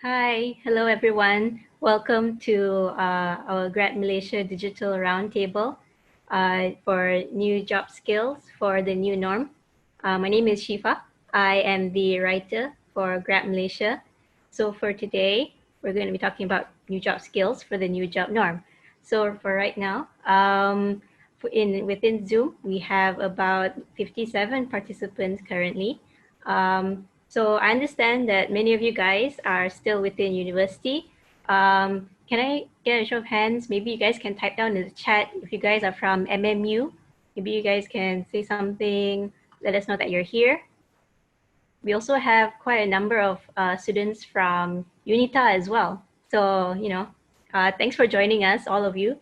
Hi, hello everyone. Welcome to our Grad Malaysia Digital Roundtable for new job skills for the new norm. My name is Shiffa. I am the writer for Grad Malaysia. So for today, we're going to be talking about new job skills for the new job norm. So for right now, within Zoom, we have about 57 participants currently. So I understand that many of you guys are still within university. Can I get a show of hands? Maybe you guys can type down in the chat if you guys are from MMU. Maybe you guys can say something, let us know that you're here. We also have quite a number of students from UNITA as well. So, thanks for joining us, all of you.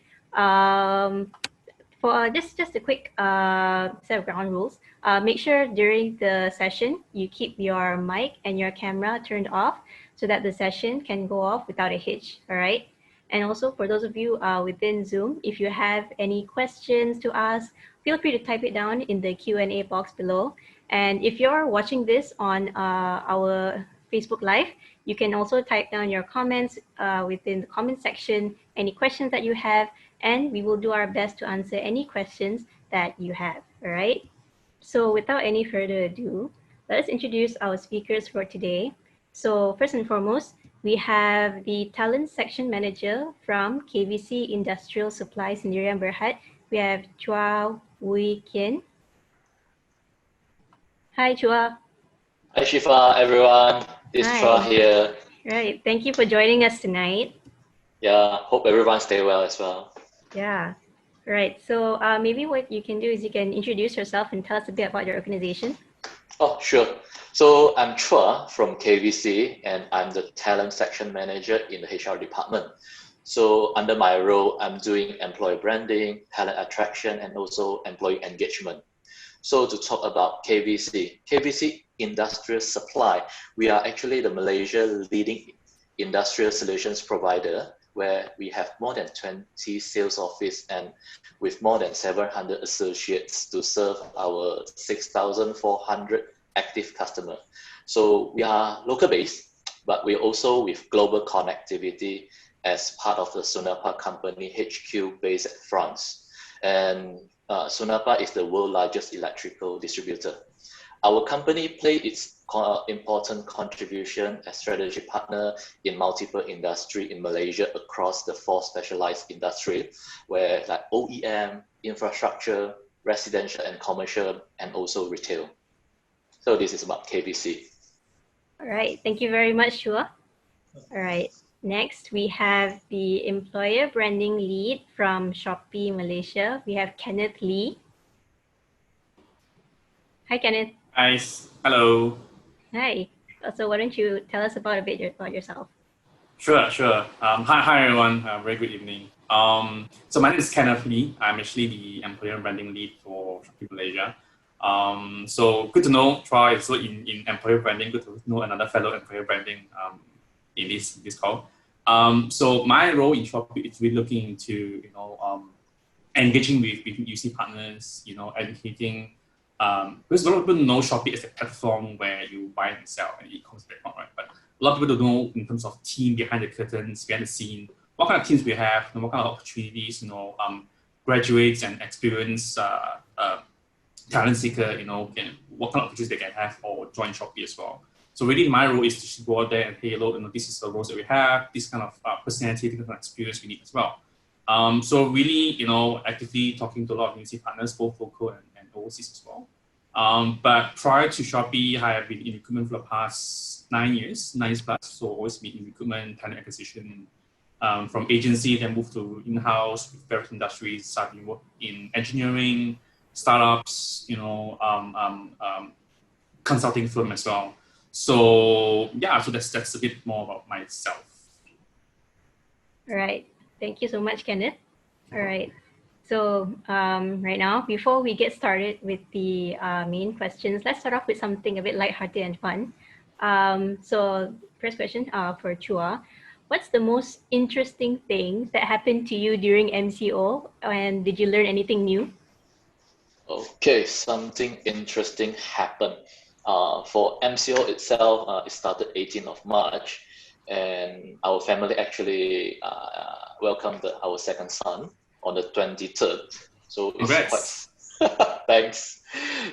For just a quick set of ground rules, make sure during the session you keep your mic and your camera turned off so that the session can go off without a hitch, all right? And also for those of you within Zoom, if you have any questions to ask, feel free to type it down in the Q&A box below. And if you're watching this on our Facebook Live, you can also type down your comments within the comment section, any questions that you have, and we will do our best to answer any questions that you have, all right? So without any further ado, let us introduce our speakers for today. So first and foremost, we have the Talent Section Manager from KVC Industrial Supply Sendirian Berhad. We have Chua Wooi Kien. Hi, Chua. Hi Shiffa, everyone. This is Chua Hi. here. Right, thank you for joining us tonight. Yeah, hope everyone stay well as well. Yeah, right. So maybe what you can do is you can introduce yourself and tell us a bit about your organization. Oh, sure. So I'm Chua from KVC and I'm the Talent Section Manager in the HR department. So under my role, I'm doing employee branding, talent attraction, and also employee engagement. So to talk about KVC Industrial Supply, we are actually the Malaysia leading industrial solutions provider where we have more than 20 sales office and with more than 700 associates to serve our 6,400 active customers. So we are local based, but we're also with global connectivity as part of the Sonapa company HQ based at France. And Sonapa is the world's largest electrical distributor. Our company played its important contribution as strategic partner in multiple industry in Malaysia across the 4 specialized industry, where like OEM, infrastructure, residential and commercial, and also retail. So this is about KVC. All right, thank you very much, Chua. All right, next we have the Employer Branding Lead from Shopee Malaysia. We have Kenneth Lee. Hi, Kenneth. Hi, hello. Hi. So why don't you tell us about about yourself? Sure. Hi everyone. Very good evening. So my name is Kenneth Lee. I'm actually the Employer Branding Lead for Shopee Malaysia. So good to know Troy is also in employer branding. Good to know another fellow employer branding in this call. So my role in Shopee is really looking into engaging with UC partners, educating. Because a lot of people know Shopee as a platform where you buy and sell an e-commerce platform, right? But a lot of people don't know in terms of team behind the curtains, behind the scene, what kind of teams we have, what kind of opportunities, graduates and experienced talent seeker, what kind of opportunities they can have or join Shopee as well. So really my role is to go out there and hey, look, this is the roles that we have, this kind of personality, this kind of experience we need as well. So really, actively talking to a lot of UC partners, both local and overseas as well. But prior to Shopee, I have been in recruitment for the past 9 years plus. So always been in recruitment, talent acquisition, from agency, then moved to in-house with various industries, starting work in engineering, startups, consulting firm as well. So yeah, so that's a bit more about myself. All right. Thank you so much, Kenneth. All right. So right now, before we get started with the main questions, let's start off with something a bit lighthearted and fun. So first question for Chua. What's the most interesting thing that happened to you during MCO, and did you learn anything new? Okay, something interesting happened. For MCO itself, it started 18th of March. and our family actually welcomed our second son on the 23rd. So it's Congrats. quite thanks.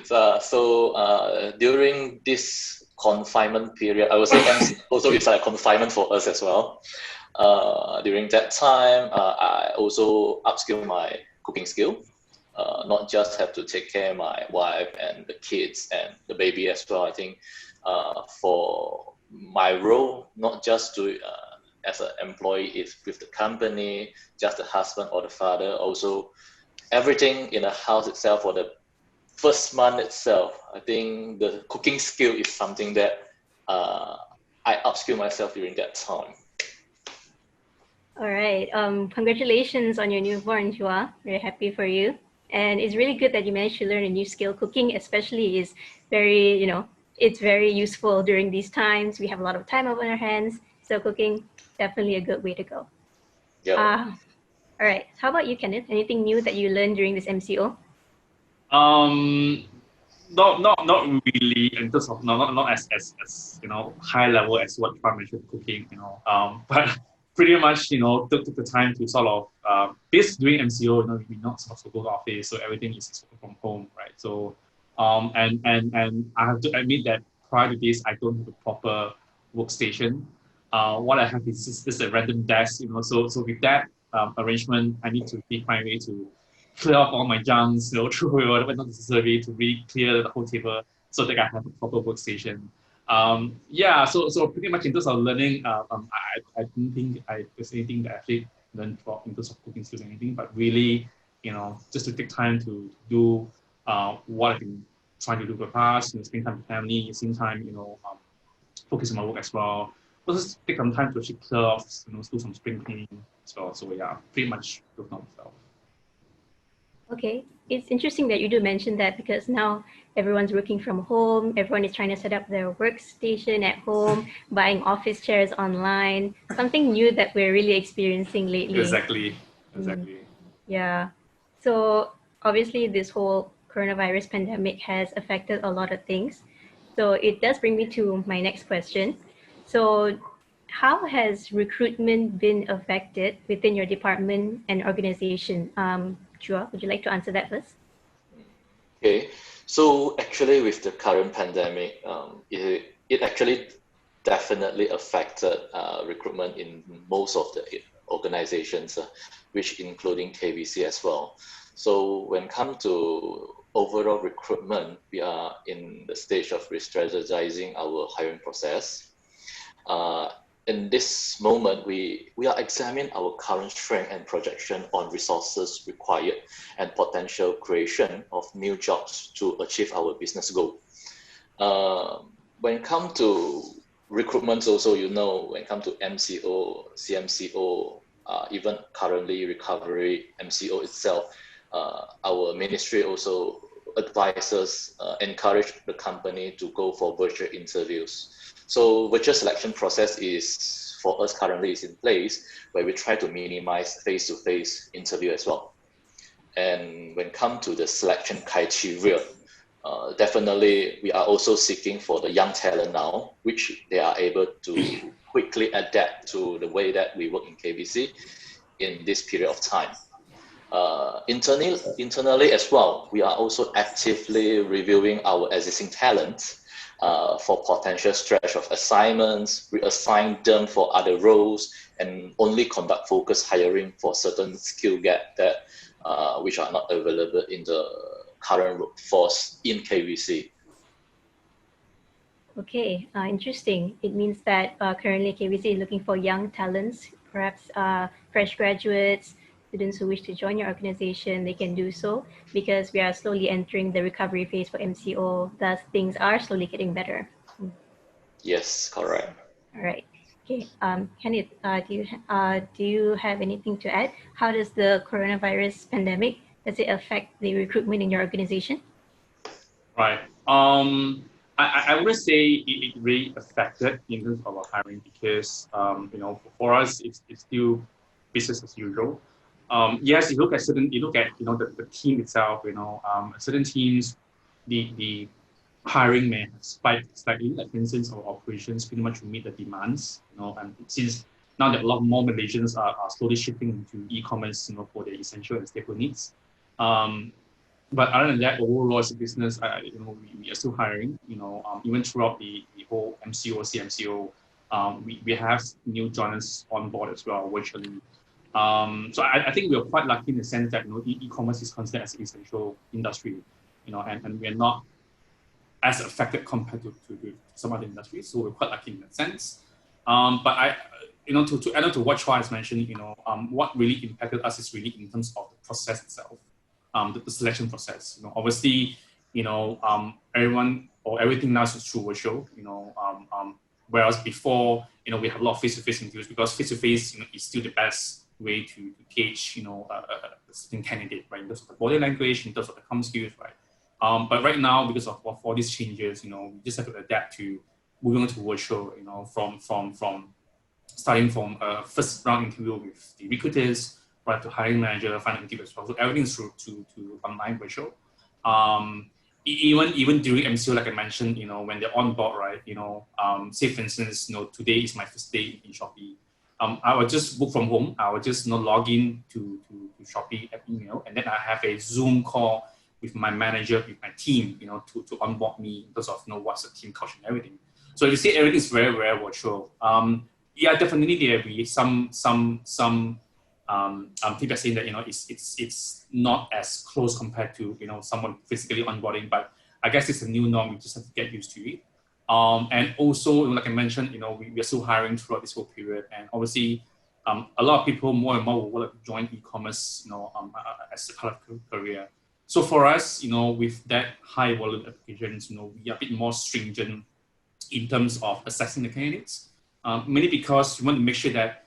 So during this confinement period, I would say MC also is like confinement for us as well. During that time, I also upskill my cooking skill. Not just have to take care of my wife and the kids and the baby as well. I think for my role, not just to as an employee is with the company, just the husband or the father, also everything in the house itself for the first month itself. I think the cooking skill is something that I upskill myself during that time. All right. Congratulations on your newborn, Chua. Very happy for you. And it's really good that you managed to learn a new skill. Cooking especially is very, it's very useful during these times. We have a lot of time on our hands. So cooking, definitely a good way to go. Yeah. All right. How about you, Kenneth? Anything new that you learned during this MCO? Not really in terms of not as high level as what Trump mentioned cooking, but pretty much took the time to sort of this during MCO, we not supposed to go to office, so everything is from home, right? So and I have to admit that prior to this I don't have a proper workstation. What I have is just a random desk, so with that arrangement I need to make my way to clear off all my junks, through whatever not necessary to really clear the whole table so that I have a proper workstation. So pretty much in terms of learning, I don't think there's anything that I actually learned from in terms of cooking skills or anything, but really, just to take time to do what I've been trying to do for the past, spend time with family, at the same time, focus on my work as well. Also take some time to actually clear off, do some spring cleaning as well. So yeah, pretty much work on myself. Okay, it's interesting that you do mention that because now everyone's working from home, everyone is trying to set up their workstation at home, buying office chairs online, something new that we're really experiencing lately. Exactly. Yeah. So obviously this whole coronavirus pandemic has affected a lot of things. So it does bring me to my next question. So how has recruitment been affected within your department and organization? Chua, would you like to answer that first? Okay, so actually with the current pandemic, it actually definitely affected recruitment in most of the organizations, which including KBC as well. So when come to overall recruitment, we are in the stage of re-strategizing our hiring process. In this moment, we are examining our current strength and projection on resources required and potential creation of new jobs to achieve our business goal. When it comes to recruitment also, when it comes to MCO, CMCO, even currently recovery MCO itself, our ministry also advises, encourage the company to go for virtual interviews. So virtual selection process is for us currently is in place where we try to minimize face-to-face interview as well. And when it comes to the selection criteria, definitely we are also seeking for the young talent now, which they are able to quickly adapt to the way that we work in KBC in this period of time. Internally as well, we are also actively reviewing our existing talent for potential stretch of assignments, reassign them for other roles, and only conduct focused hiring for certain skill gap that which are not available in the current workforce in KBC. Okay, interesting. It means that currently KBC is looking for young talents, perhaps fresh graduates, students who wish to join your organization, they can do so because we are slowly entering the recovery phase for MCO, thus things are slowly getting better. Yes, correct. All right. Okay, Kenneth, do you have anything to add? How does the coronavirus pandemic, does it affect the recruitment in your organization? Right. I would say it really affected in terms of our hiring because for us it's still business as usual. Yes, you look at the team itself. Certain teams, the hiring may have spiked slightly. Like for instance, our operations pretty much meet the demands, and since now that a lot more Malaysians are slowly shifting into e-commerce, for their essential and staple needs. But other than that, overall as a business, we are still hiring. Even throughout the whole MCO, CMCO, we have new joiners on board as well virtually. So I think we are quite lucky in the sense that e-commerce is considered as an essential industry, and we are not as affected compared to some other industries. So we're quite lucky in that sense. But to add on to what Chua has mentioned, what really impacted us is really in terms of the process itself, the selection process. Obviously, everyone or everything now is through virtual. Whereas before, we have a lot of face-to-face interviews because face-to-face, is still the best way to gauge, a certain candidate, right? In terms of the body language, in terms of the comm skills, right? But right now, because of all these changes, we just have to adapt to moving on to virtual, from starting from first round interview with the recruiters, right, to hiring manager, final interview as well. So everything's through to online virtual. Even during MCO, like I mentioned, when they're on board, right, say for instance, today is my first day in Shopee. I will just book from home. I will just log in to Shopee app email, and then I have a Zoom call with my manager, with my team, to onboard me in terms of what's the team culture and everything. So you see, everything is very, very virtual. Yeah, definitely there will be some people saying that it's not as close compared to someone physically onboarding, but I guess it's a new norm. We just have to get used to it. And also, like I mentioned, we are still hiring throughout this whole period, and obviously, a lot of people more and more will want to join e-commerce, as a part of career. So for us, with that high volume applications, we are a bit more stringent in terms of assessing the candidates, mainly because we want to make sure that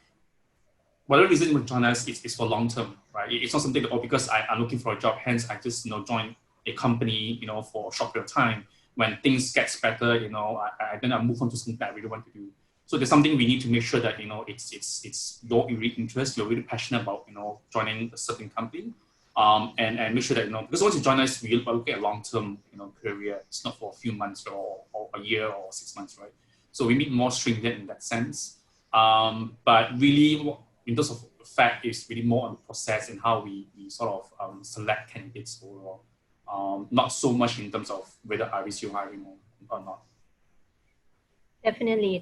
whatever reason you want to join us is for long term, right? It's not something that, because I'm looking for a job, hence I just join a company, for a short period of time. When things gets better, then I move on to something that I really want to do. So there's something we need to make sure that it's your real interest, you're really passionate about joining a certain company, and make sure that because once you join us, we look at a long term career. It's not for a few months or a year or 6 months, right? So we need more stringent in that sense. But really, in terms of fact, is really more on the process and how we sort of select candidates overall. Not so much in terms of whether I receive hiring or not. Definitely.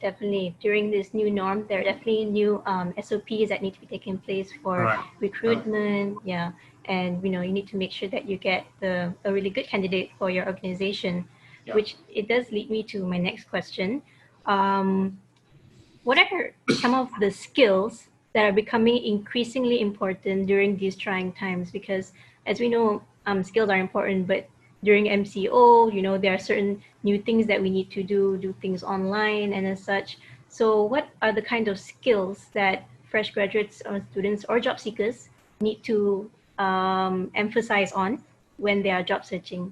During this new norm, there are definitely new SOPs that need to be taking place for recruitment. Yeah, and you need to make sure that you get a really good candidate for your organization. Yeah. Which it does lead me to my next question. What are some of the skills that are becoming increasingly important during these trying times? Because as we know, skills are important, but during MCO, there are certain new things that we need to do things online and as such. So what are the kind of skills that fresh graduates or students or job seekers need to emphasize on when they are job searching?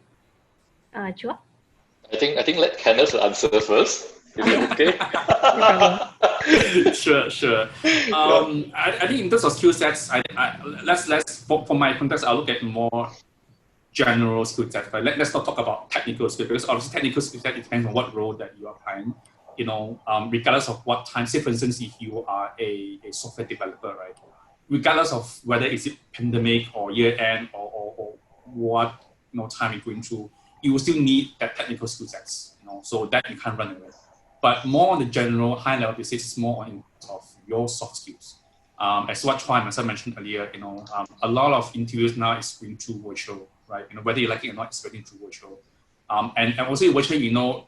Chua? I think let Kenneth answer first. Is it okay? No problem. Sure. I think in terms of skill sets, let's for my context, I'll look at more general skill sets. But let's not talk about technical skills, because obviously technical skill set depends on what role that you are applying. Regardless of what time. Say for instance, if you are a software developer, right? Regardless of whether it's pandemic or year end or what time you're going through, you will still need that technical skill sets. So that you can't run away. But more on the general high level basis, it's more on of your soft skills. As what Chua and myself mentioned earlier, a lot of interviews now is going through virtual, right? Whether you like it or not, it's going through virtual. And also virtual,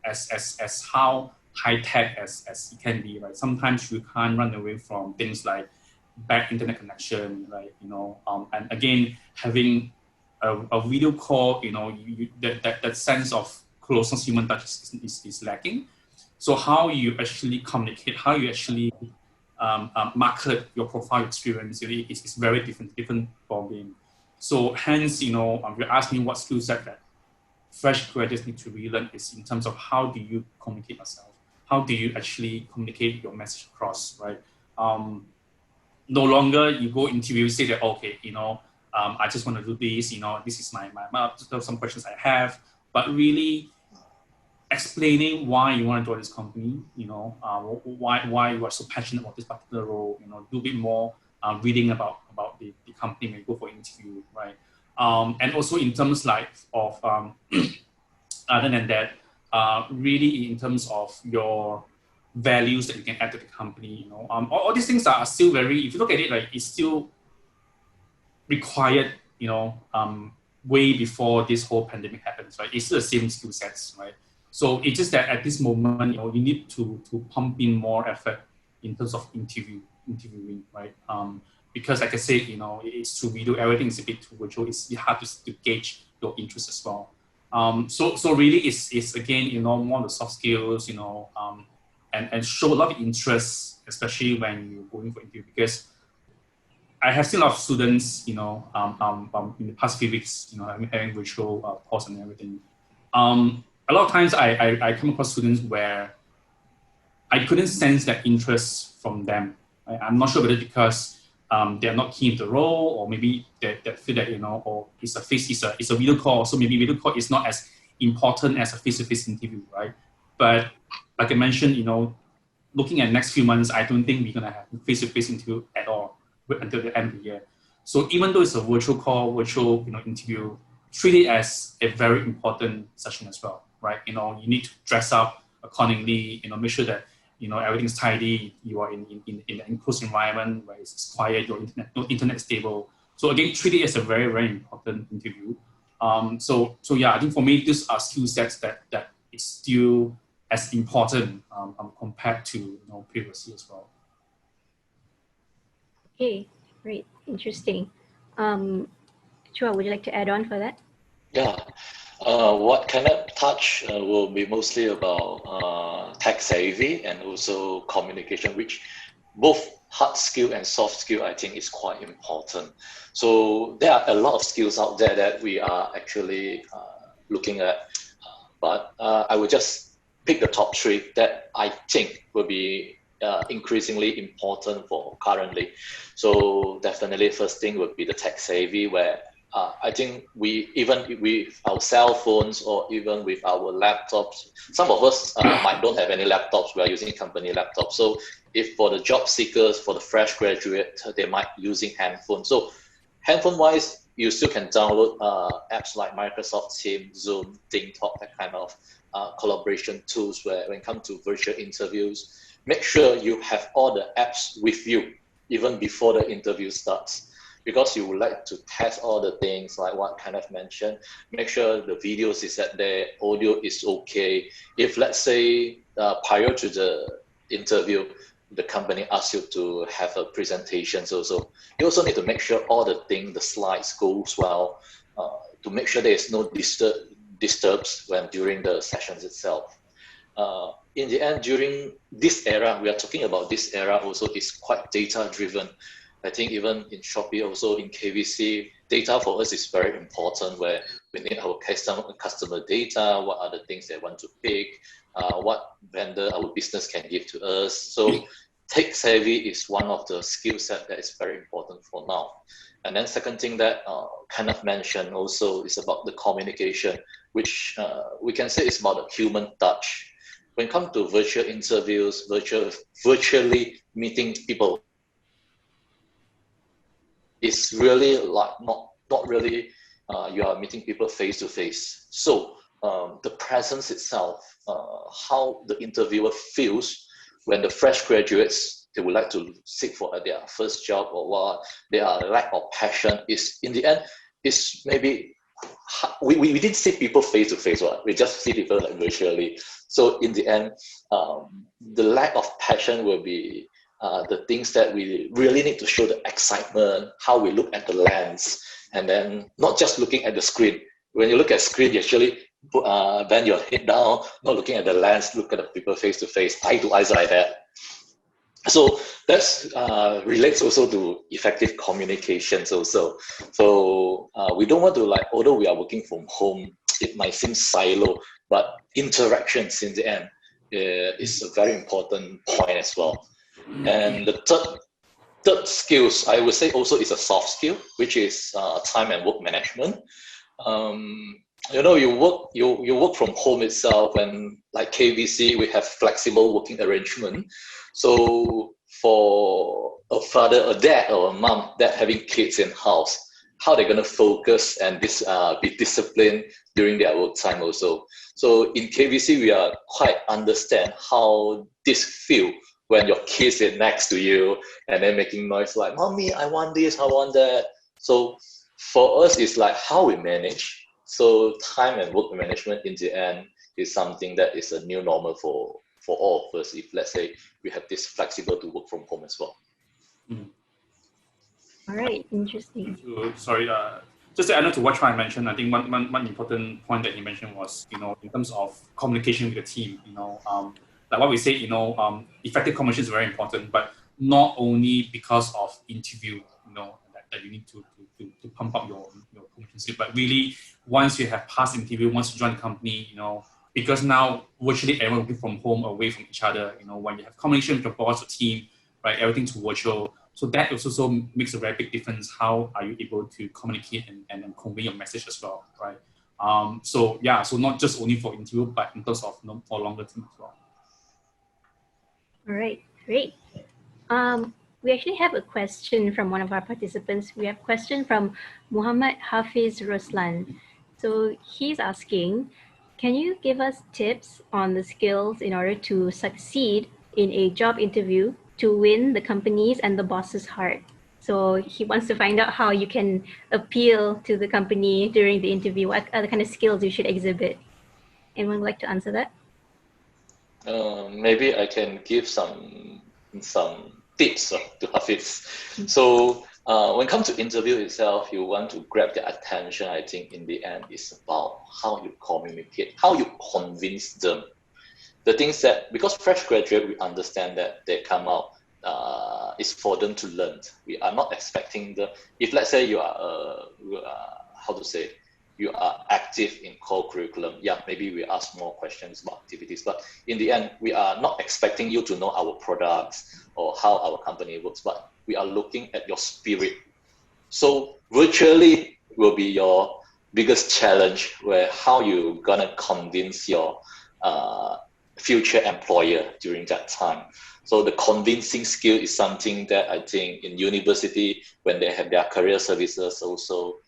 as how high tech as it can be, right? Sometimes you can't run away from things like bad internet connection, right? And again, having a video call, that sense of closeness, human touch is lacking. So how you actually communicate, how you actually market your profile experience, is very different ballgame. So hence, if you ask me what skill set that fresh graduates need to relearn is in terms of how do you communicate yourself? How do you actually communicate your message across, right? No longer you go interview, say that, okay, I just want to do this, this is my some questions I have, but really explaining why you want to join this company, why you are so passionate about this particular role, do a bit more reading about the company when you go for interview, right? And also in terms of other than that, really in terms of your values that you can add to the company, all these things are still very, if you look at it, like it's still required, way before this whole pandemic happens, right? It's still the same skill sets, right? So it's just that at this moment, you need to pump in more effort in terms of interviewing, right? Because like I said, it's through video, everything is a bit too virtual. It's hard to gauge your interest as well. So really, it's again, more the soft skills, and show a lot of interest, especially when you're going for interview. Because I have seen a lot of students, in the past few weeks, having virtual course and everything. A lot of times I come across students where I couldn't sense that interest from them. I'm not sure whether because they're not keen with the role, or maybe they feel that, or it's a video call, so maybe video call is not as important as a face-to-face interview, right? But like I mentioned, looking at next few months, I don't think we're gonna have face-to-face interview at all until the end of the year. So even though it's a virtual call, virtual interview, treat it as a very important session as well, right? You need to dress up accordingly, make sure that everything's tidy, you are in an enclosed environment where it's quiet, your internet is stable. So again, treat it as a very, very important interview. So yeah, I think for me, these are skill sets that is still as important compared to previously as well. Okay, great, interesting. Chua, would you like to add on for that? Yeah, what Kenneth touch will be mostly about tech savvy and also communication, which both hard skill and soft skill I think is quite important. So there are a lot of skills out there that we are actually looking at, but I would just pick the top three that I think will be increasingly important for currently. So definitely first thing would be the tech savvy, where I think even with our cell phones or even with our laptops, some of us might don't have any laptops. We are using company laptops. So if for the job seekers, for the fresh graduate, they might using handphone. So handphone wise, you still can download apps like Microsoft Teams, Zoom, TikTok, that kind of collaboration tools where when it comes to virtual interviews, make sure you have all the apps with you even before the interview starts, because you would like to test all the things like what Kenneth mentioned. Make sure the videos is at there, audio is okay. If let's say prior to the interview, the company asks you to have a presentation, so you also need to make sure all the things, the slides goes well, to make sure there is no disturbs during the sessions itself. In the end, during this era, we are talking about this era also is quite data driven. I think even in Shopee, also in KVC, data for us is very important, where we need our customer data, what are the things they want to pick, what vendor our business can give to us. So tech savvy is one of the skill set that is very important for now. And then second thing that Kenneth mentioned also is about the communication, which we can say is about the human touch. When it comes to virtual interviews, virtually meeting people, it's really like not really you are meeting people face to face. So the presence itself, how the interviewer feels when the fresh graduates, they would like to seek for their first job or what, their lack of passion is in the end is maybe we didn't see people face to face, right? We just see people like virtually. So in the end, the lack of passion will be the things that we really need to show, the excitement, how we look at the lens, and then not just looking at the screen. When you look at screen, you actually bend your head down, not looking at the lens, look at the people face to face, eye to eyes like that. So that's relates also to effective communications also. So we don't want to although we are working from home, it might seem silo, but interactions in the end is a very important point as well. And the third skills, I would say also is a soft skill, which is time and work management. you work from home itself, and like KVC, we have flexible working arrangement. So for a father, a dad, or a mom that having kids in house, how they're gonna focus and be disciplined during their work time also. So in KVC, we are quite understand how this feel when your kids is next to you and then making noise like, "Mommy, I want this, I want that." So for us, it's like how we manage. So time and work management in the end is something that is a new normal for all of us. If let's say we have this flexible to work from home as well. All right, interesting. Sorry, just to add on to what Chua mentioned, I think one important point that he mentioned was, in terms of communication with the team, like what we say, effective communication is very important, but not only because of interview, that you need to pump up your communication skill, but really once you have passed interview, once you join the company, because now virtually everyone working from home away from each other, when you have communication with your boss or team, right, everything's virtual. So that also makes a very big difference. How are you able to communicate and convey your message as well, right? So not just only for interview, but in terms of for longer term as well. All right, great. We actually have a question from one of our participants. We have a question from Muhammad Hafiz Ruslan. So he's asking, can you give us tips on the skills in order to succeed in a job interview to win the company's and the boss's heart? So he wants to find out how you can appeal to the company during the interview. What are the kind of skills you should exhibit? Anyone would like to answer that? Maybe I can give some tips to Hafiz. So when it comes to interview itself, you want to grab their attention. I think in the end, it's about how you communicate, how you convince them. The things that, because fresh graduate, we understand that they come out is for them to learn. We are not expecting if let's say you are you are active in core curriculum, maybe we ask more questions about activities, but in the end, we are not expecting you to know our products or how our company works, but we are looking at your spirit. So virtually will be your biggest challenge, where how you gonna convince your future employer during that time. So the convincing skill is something that I think in university, when they have their career services also,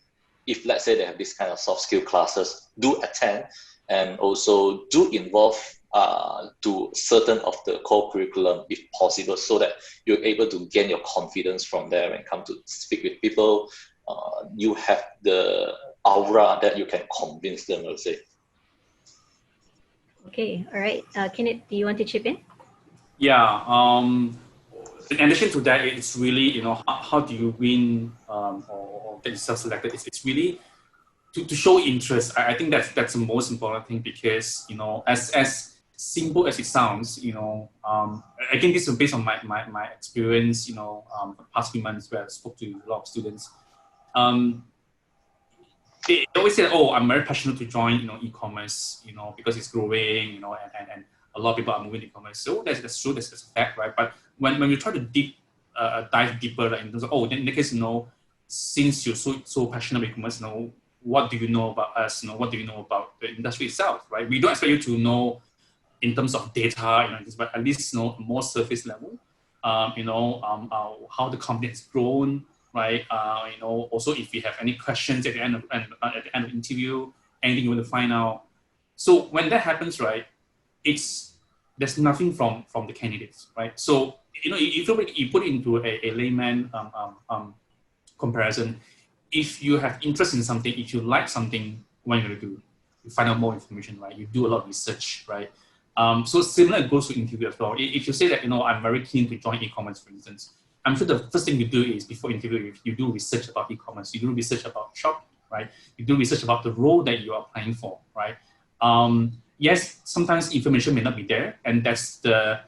if let's say they have this kind of soft skill classes, do attend and also do involve to certain of the core curriculum if possible, so that you're able to gain your confidence from there and come to speak with people. You have the aura that you can convince them, I would say. Okay, all right. Kenneth, do you want to chip in? Yeah. In addition to that, it's really, how do you win or get yourself selected? It's really to show interest. I think that's the most important thing, because, as simple as it sounds, again, this is based on my experience, the past few months where I spoke to a lot of students. They always say, "Oh, I'm very passionate to join, e-commerce, because it's growing, and a lot of people are moving to e-commerce." So that's true, that's a fact, right? But when we try to dive deeper, like in terms of, in the case, since you're so passionate about e-commerce, what do you know about us? What do you know about the industry itself, right? We don't expect you to know in terms of data, but at least more surface level. How the company has grown, right? Also if you have any questions at the end of the interview, anything you want to find out. So when that happens, right, there's nothing from the candidates, right? So if you put it into a layman comparison, if you have interest in something, if you like something, what are you going to do? You find out more information, right? You do a lot of research, right? So similar goes to interview as well. If you say that, I'm very keen to join e-commerce, for instance, I'm sure the first thing you do is, before interview, you do research about e-commerce, you do research about Shopee, right? You do research about the role that you are applying for, right? Yes, sometimes information may not be there, and that's the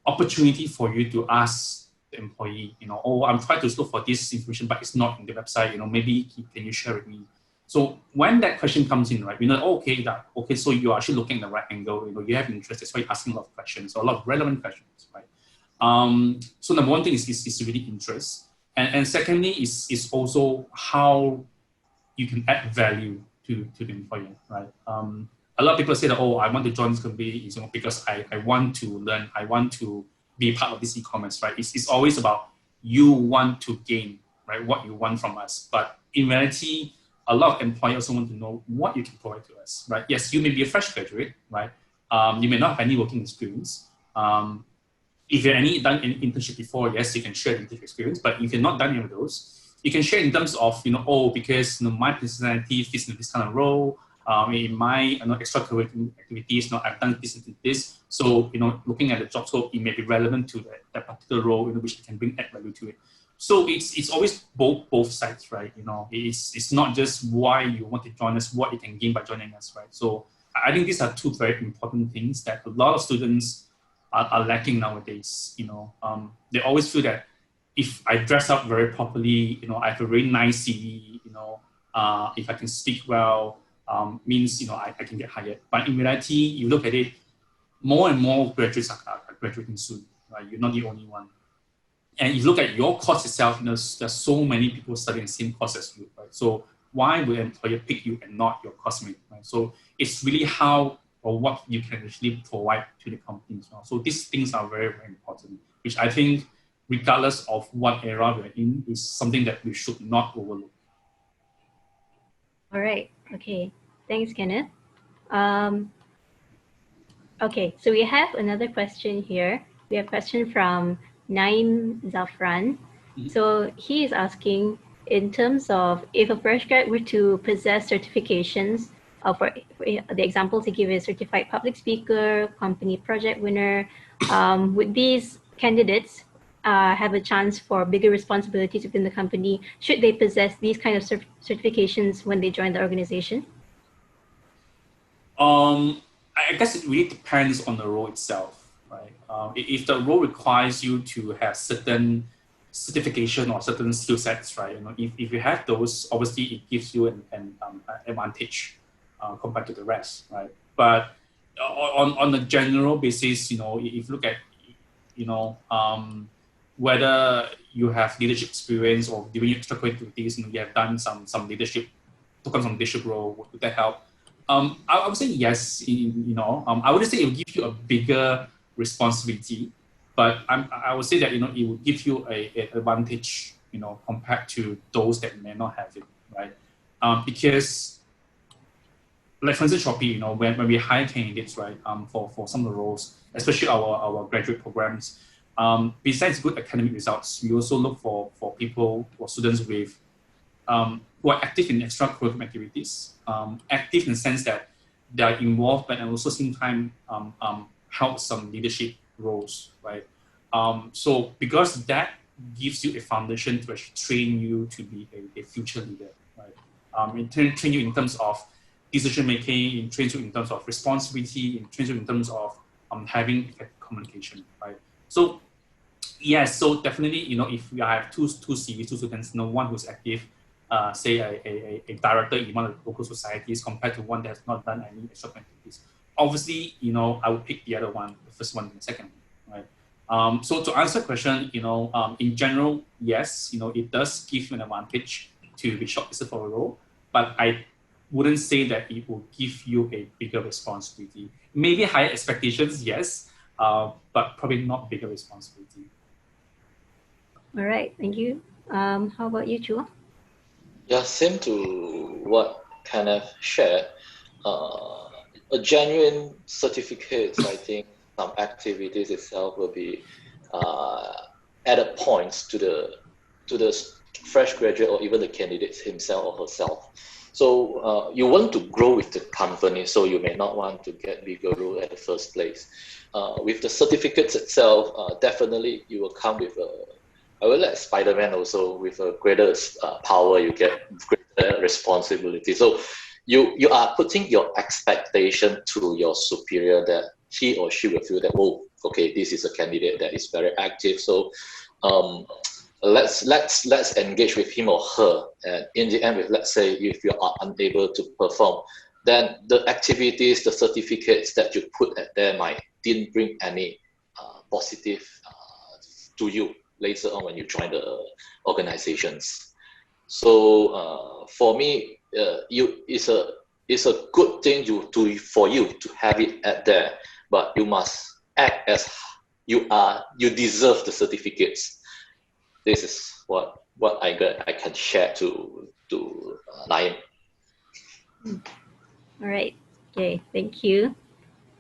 opportunity for you to ask the employee, I'm trying to look for this information, but it's not in the website, maybe can you share with me? So when that question comes in, right, okay, so you're actually looking at the right angle, you have interest, that's why you're asking a lot of questions, a lot of relevant questions, right? So number one thing is really interest. And secondly is also how you can add value to the employer, right? A lot of people say that, oh, I want to join this company because I want to learn, I want to be part of this e-commerce, right? It's always about you want to gain, right? What you want from us. But in reality, a lot of employers also want to know what you can provide to us, right? Yes, you may be a fresh graduate, right? You may not have any working experience. If you've done any internship before, yes, you can share the internship experience. But if you've not done any of those, you can share in terms of, because my personality fits in this kind of role. In my extracurricular activities, I've done this and this. So, looking at the job scope, it may be relevant to that particular role, which can bring add value to it. So it's always both sides, right? It's not just why you want to join us, what you can gain by joining us, right? So I think these are two very important things that a lot of students are lacking nowadays. They always feel that if I dress up very properly, I have a very nice CV, if I can speak well, means, I can get hired. But in reality, you look at it, more and more graduates are graduating soon, right? You're not the only one. And you look at your course itself, there's so many people studying the same course as you, right? So why would an employer pick you and not your classmate, right? So it's really how or what you can actually provide to the company as well. So these things are very, very important, which I think, regardless of what era we're in, is something that we should not overlook. All right. Okay. Thanks, Kenneth. Okay, so we have another question here. We have a question from Naim Zafran. So he is asking, in terms of if a fresh grad were to possess certifications, for the example to give is certified public speaker, company project winner, would these candidates have a chance for bigger responsibilities within the company should they possess these kind of certifications when they join the organization? I guess it really depends on the role itself, right? If the role requires you to have certain certification or certain skill sets, right? If you have those, obviously it gives you an advantage compared to the rest, right? But on a general basis, if you look at, whether you have leadership experience or during extracurricular activities, you have done some leadership, took on some leadership role, would that help? I would say yes. I wouldn't say it will give you a bigger responsibility, but I would say that it will give you an advantage, compared to those that may not have it, right? Because, like for instance, Shopee, when we hire candidates, right, for some of the roles, especially our graduate programs, besides good academic results, we also look for people or students with who are active in extracurricular activities, active in the sense that they are involved, but also same time help some leadership roles, right? So because that gives you a foundation to actually train you to be a future leader, right? It train you in terms of decision making, it trains you in terms of responsibility, it trains you in terms of having effective communication, right? So yes, so definitely, if I have two CVs, two students, one who's active, say a director in one of the local societies compared to one that has not done any extra activities. Obviously, I would pick the other one, the first one and the second one, right? So to answer the question, in general, yes, it does give you an advantage to be shortlisted for a role, but I wouldn't say that it will give you a bigger responsibility. Maybe higher expectations, yes, but probably not bigger responsibility. All right, thank you. How about you, Chua? Yeah, same to what Kenneth shared. A genuine certificate, I think some activities itself will be added points to the fresh graduate or even the candidate himself or herself. So you want to grow with the company, so you may not want to get bigger role at the first place. With the certificates itself, definitely you will come with I will let Spider-Man also with a greater power, you get greater responsibility. So you are putting your expectation to your superior that he or she will feel that, oh, okay, this is a candidate that is very active. So let's engage with him or her. And in the end, let's say if you are unable to perform, then the activities, the certificates that you put at there didn't bring any positive to you later on when you join the organizations. So for me, it's a good thing for you to have it at there, but you must act as you deserve the certificates. This is what I can share to Naim. All right. Okay. Thank you.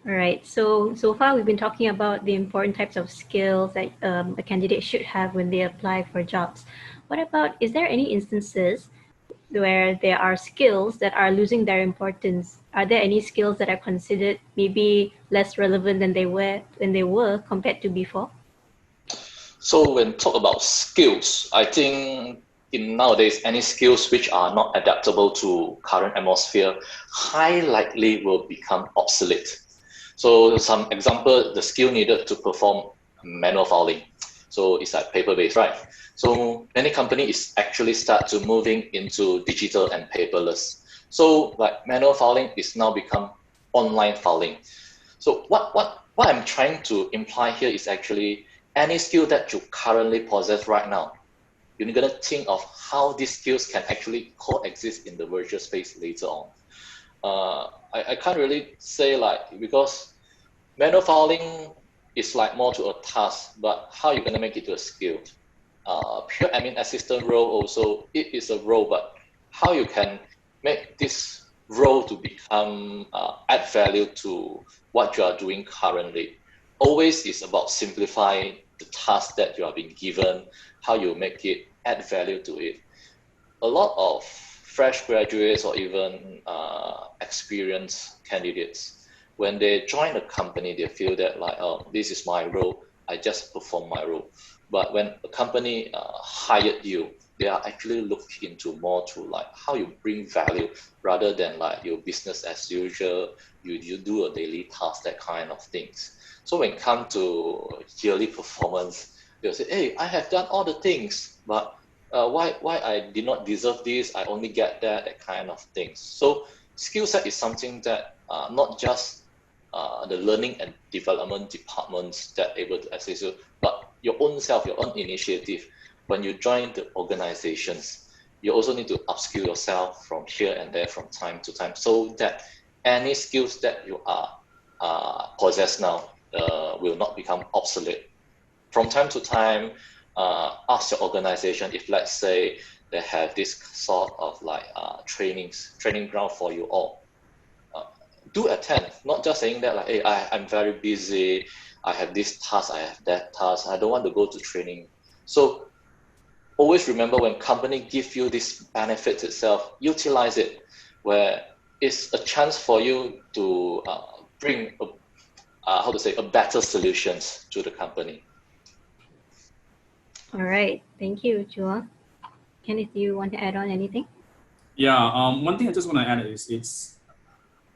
All right. So far we've been talking about the important types of skills that a candidate should have when they apply for jobs. What about, is there any instances where there are skills that are losing their importance? Are there any skills that are considered maybe less relevant than they were compared to before? So when talk about skills, I think in nowadays any skills which are not adaptable to current atmosphere, high likely will become obsolete. So some example, the skill needed to perform manual filing. So it's like paper-based, right? So many companies actually start to moving into digital and paperless. So like manual filing is now become online filing. So what I'm trying to imply here is actually any skill that you currently possess right now, you're gonna think of how these skills can actually coexist in the virtual space later on. I can't really say like, because manual filing is like more to a task, but how you're gonna make it to a skill? Pure admin assistant role also, it is a role, but how you can make this role to become add value to what you are doing currently. Always is about simplifying the task that you are being given, how you make it add value to it. A lot of fresh graduates or even experienced candidates, when they join a company, they feel that like, oh, this is my role, I just perform my role. But when a company hired you, they are actually looking into more to like how you bring value rather than like your business as usual, you do a daily task, that kind of things. So when it comes to yearly performance, they'll say, hey, I have done all the things, but why I did not deserve this, I only get that kind of things. So skill set is something that not just the learning and development departments that able to assist you, but your own self, your own initiative. When you join the organizations, you also need to upskill yourself from here and there from time to time, so that any skills that you are possess now will not become obsolete. From time to time, ask your organization if, let's say, they have this sort of like training ground for you all. Do attend, not just saying that like, hey, I'm very busy, I have this task, I have that task, I don't want to go to training. So always remember, when company give you this benefits itself, utilize it, where it's a chance for you to bring a better solutions to the company. All right. Thank you, Chua. Kenneth, do you want to add on anything? Yeah, one thing I just want to add is, it's,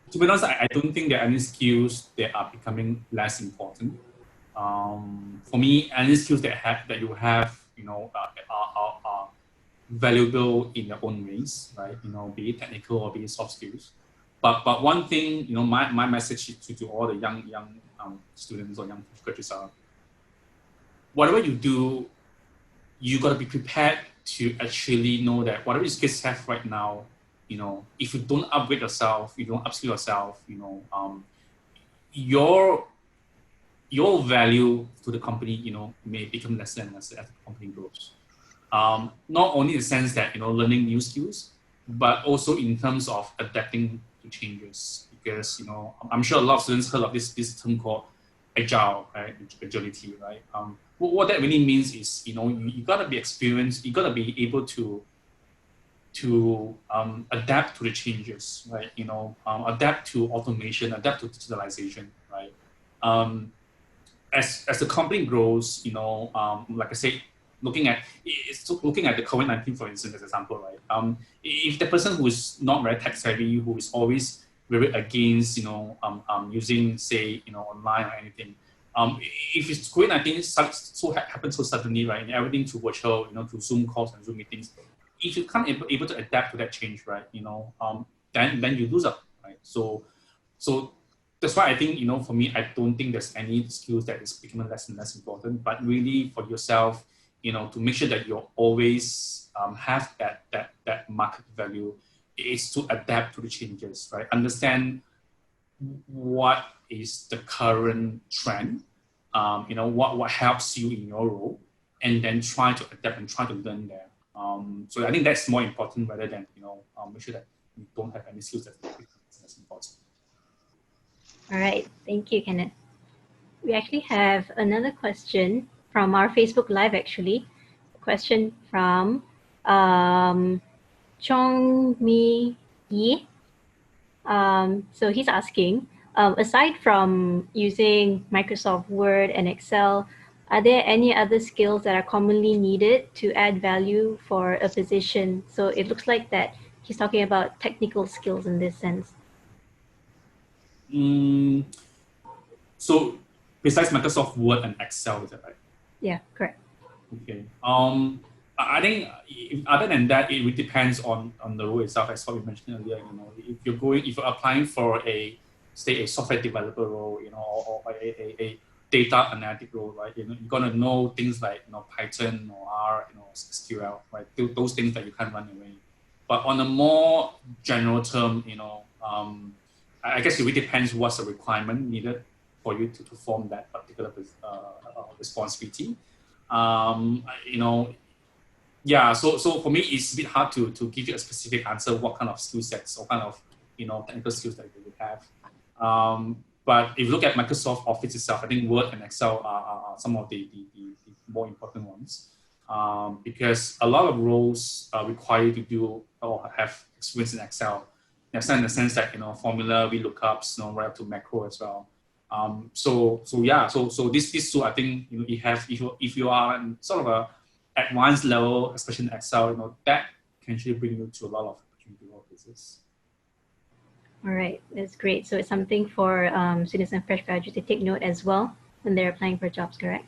to be honest, I don't think there are any skills that are becoming less important. For me, any skills that you have, are valuable in their own ways, right? Be it technical or be it soft skills. But one thing, my message to all the young students or young graduates are, whatever you do, you got to be prepared to actually know that whatever you skills have right now, if you don't upgrade yourself, you don't upskill yourself, your value to the company, may become lesser and lesser as the company grows. Not only in the sense that, learning new skills, but also in terms of adapting to changes. Because, I'm sure a lot of students heard of this term called agile, right? Agility, right? What that really means is, you gotta be experienced, you gotta be able to adapt to the changes, right? Adapt to automation, adapt to digitalization, right? As the company grows, like I said, looking at the COVID-19, for instance, as an example, right? If the person who is not very tech savvy, who is always very against, using, say, online or anything, if it's COVID-19 happens so suddenly, right, and everything to virtual, to Zoom calls and Zoom meetings, if you can't able to adapt to that change, right, then you lose out, right? So that's why I think, for me, I don't think there's any skills that is becoming less and less important, but really for yourself, to make sure that you always have that market value, is to adapt to the changes, right? Understand what is the current trend, what helps you in your role, and then try to adapt and try to learn there. So I think that's more important rather than make sure that you don't have any skills that's important. All right, thank you, Kenneth. We actually have another question from our Facebook Live, actually. A question from Chong Mi Yi. So he's asking, aside from using Microsoft Word and Excel, are there any other skills that are commonly needed to add value for a position? So it looks like that he's talking about technical skills in this sense. So besides Microsoft Word and Excel, is that right? Yeah, correct. Okay. I think other than that, it really depends on the role itself. As what we mentioned earlier, if you're applying for a software developer role, or a data analytic role, right? You're gonna know things like Python or R, SQL, right? Those things that you can't run away. But on a more general term, I guess it really depends what's the requirement needed for you to perform that particular responsibility. Yeah, so for me, it's a bit hard to give you a specific answer what kind of skill sets or kind of technical skills that you would have. But if you look at Microsoft Office itself, I think Word and Excel are some of the more important ones, because a lot of roles require you to do or have experience in Excel. In the sense that formula, VLOOKUPs, right up to macro as well. So these two, I think if you are in sort of a advanced level, especially in Excel, that can actually bring you to a lot of opportunity workplaces. All right, that's great. So it's something for students and fresh graduates to take note as well when they're applying for jobs, correct?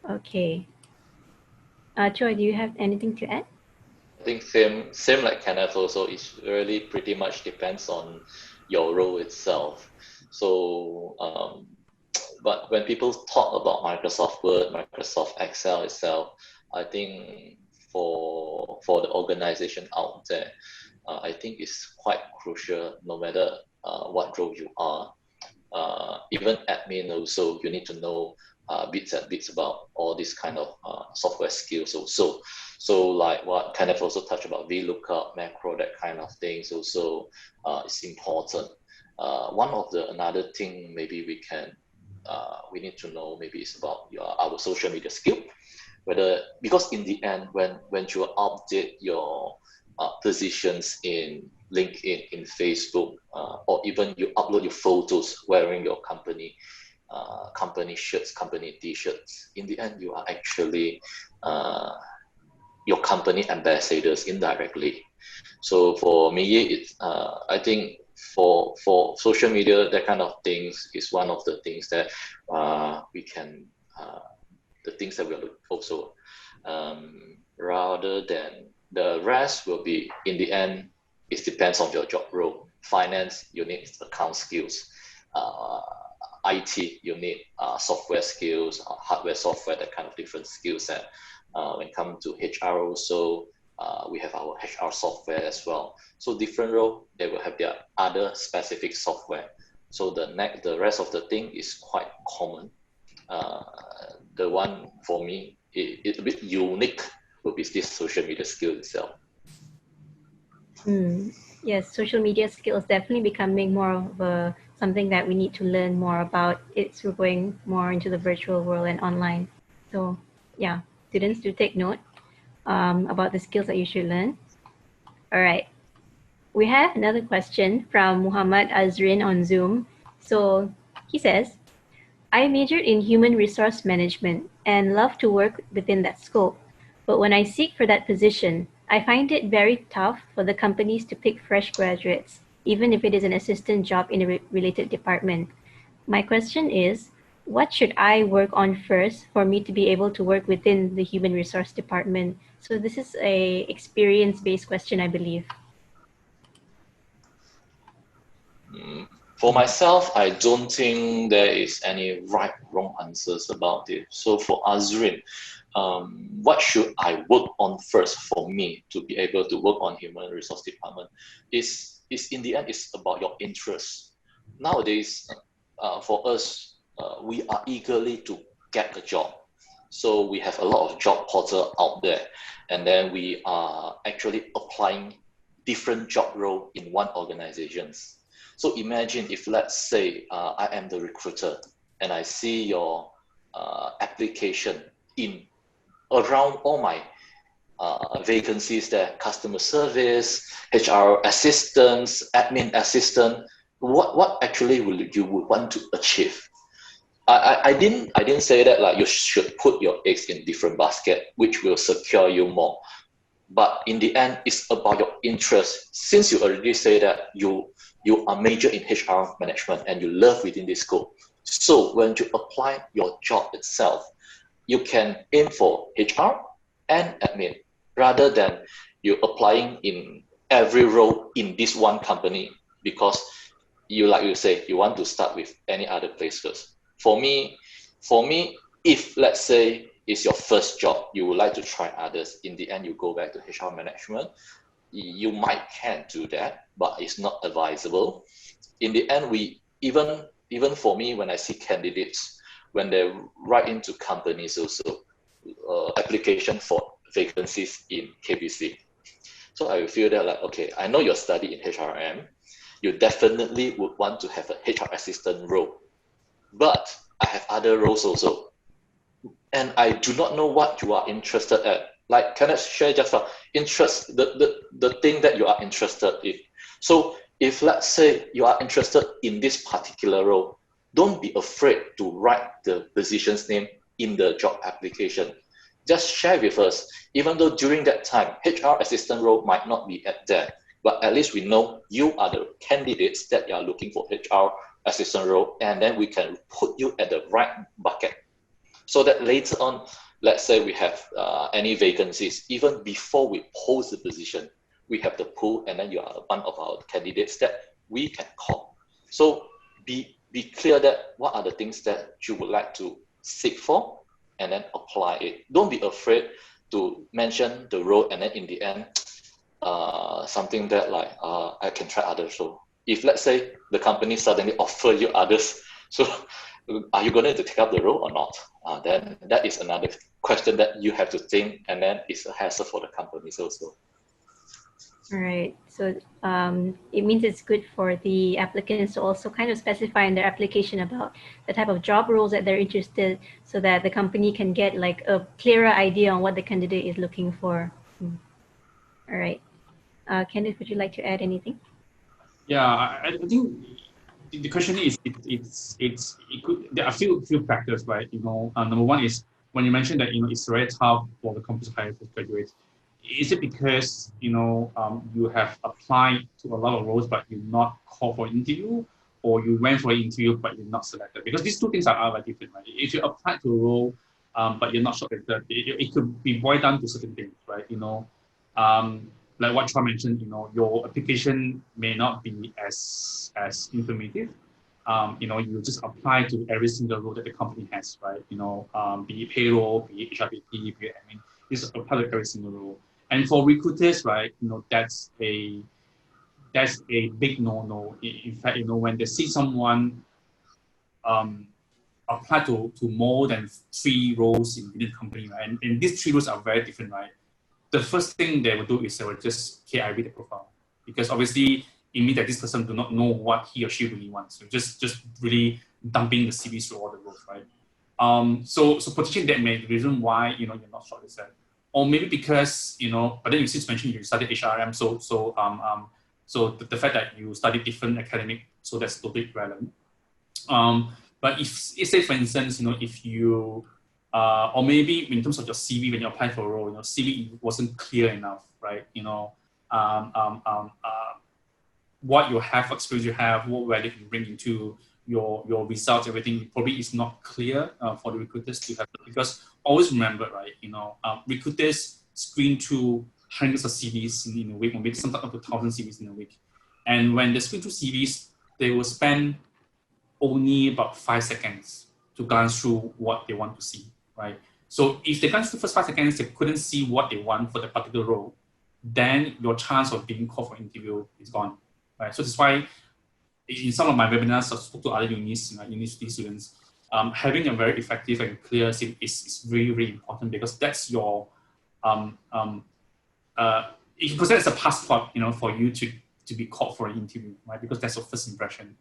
Okay. Chua, do you have anything to add? I think same like Kenneth also, it really pretty much depends on your role itself. So, but when people talk about Microsoft Word, Microsoft Excel itself, I think for the organization out there, I think it's quite crucial no matter what role you are. Even admin also, you need to know bits and bits about all these kind of software skills also. So like what Kenneth also touched about, VLOOKUP, macro, that kind of things also is important. One of another thing maybe we need to know maybe is about our social media skill. Because in the end, when you update your positions in LinkedIn, in Facebook, or even you upload your photos wearing your company shirts, company t-shirts, in the end you are actually your company ambassadors indirectly. So for me, it's I think for social media, that kind of things is one of the things that we can the things that we are also rather than the rest will be, in the end, it depends on your job role. Finance, you need account skills. IT, you need software skills, hardware, software, that kind of different skill set. When it comes to HR also, we have our HR software as well. So different role, they will have their other specific software. So the rest of the thing is quite common. The one for me, it's a bit unique, will be this social media skill itself. Yes, social media skills definitely becoming more of something that we need to learn more about. We're going more into the virtual world and online. So yeah, students do take note about the skills that you should learn. All right. We have another question from Muhammad Azrin on Zoom. So he says, I majored in human resource management and love to work within that scope. But when I seek for that position, I find it very tough for the companies to pick fresh graduates, even if it is an assistant job in a related department. My question is, what should I work on first for me to be able to work within the human resource department? So this is a experience-based question, I believe. For myself, I don't think there is any right, wrong answers about it. So for Azrin, what should I work on first for me to be able to work on human resource department is in the end, it's about your interest. Nowadays, for us, we are eagerly to get a job. So we have a lot of job portal out there, and then we are actually applying different job role in one organizations. So imagine if, let's say, I am the recruiter and I see your application in around all my vacancies there, customer service, HR assistants, admin assistant, what actually you would want to achieve? I didn't say that like you should put your eggs in different basket, which will secure you more. But in the end, it's about your interest. Since you already say that you are major in HR management and you love within this scope, so when you apply your job itself, you can aim for HR and admin rather than you applying in every role in this one company, because you, like you say, you want to start with any other place first. For me, if let's say it's your first job, you would like to try others, in the end you go back to HR management, you might can do that, but it's not advisable. In the end, we even for me, when I see candidates, when they write into companies also, application for vacancies in KBC. So I feel that like, okay, I know you're studying in HRM, you definitely would want to have a HR assistant role, but I have other roles also. And I do not know what you are interested at. Like, can I share just interest, the thing that you are interested in? So if let's say you are interested in this particular role, don't be afraid to write the position's name in the job application. Just share with us, even though during that time, HR assistant role might not be at there, but at least we know you are the candidates that you are looking for HR assistant role, and then we can put you at the right bucket. So that later on, let's say we have any vacancies, even before we post the position, we have the pool, and then you are one of our candidates that we can call. So be clear that what are the things that you would like to seek for, and then apply it. Don't be afraid to mention the role, and then in the end, something that like I can try others. So if let's say the company suddenly offer you others, so are you going to take up the role or not? Then that is another question that you have to think, and then it's a hassle for the companies also. All right. So it means it's good for the applicants to also kind of specify in their application about the type of job roles that they're interested, so that the company can get like a clearer idea on what the candidate is looking for. All right. Kenneth, would you like to add anything? Yeah, I think the question is, there are a few factors, right? Number one is when you mentioned that it's very tough for the company to hire postgraduates. Is it because you have applied to a lot of roles but you're not called for an interview, or you went for an interview but you're not selected? Because these two things are very different, right? If you applied to a role but you're not shortlisted, it could be boiled down to certain things, right? Like what Chua mentioned, your application may not be as informative. You just apply to every single role that the company has, right? Be it payroll, be it HRBP, be it admin, just apply to every single role. And for recruiters, right, that's a big no-no. In fact, when they see someone apply to more than 3 roles in the company, right, and these 3 roles are very different, right? The first thing they will do is they will just KIV the profile, because obviously it means that this person do not know what he or she really wants. So just really dumping the CVs through all the roles, right? So potentially that may be the reason why you're not shortlisted, or maybe because but then you since mentioned you studied HRM, so the fact that you studied different academic, so that's totally relevant. But if say for instance, if you or maybe in terms of your CV when you apply for a role, CV wasn't clear enough, right? What you have, experience you have, what value you bring into your results, everything probably is not clear for the recruiters to have. Because always remember, right? Recruiters screen through hundreds of CVs in a week, or maybe sometimes up to 1,000 CVs in a week. And when they screen through CVs, they will spend only about 5 seconds to glance through what they want to see, right? So if the first 5 seconds they couldn't see what they want for the particular role, then your chance of being called for interview is gone, right? So that's why in some of my webinars, I spoke to other university students, having a very effective and clear SIM is really, really important, because that's your, because that's a passport, for you to be called for an interview, right? Because that's your first impression.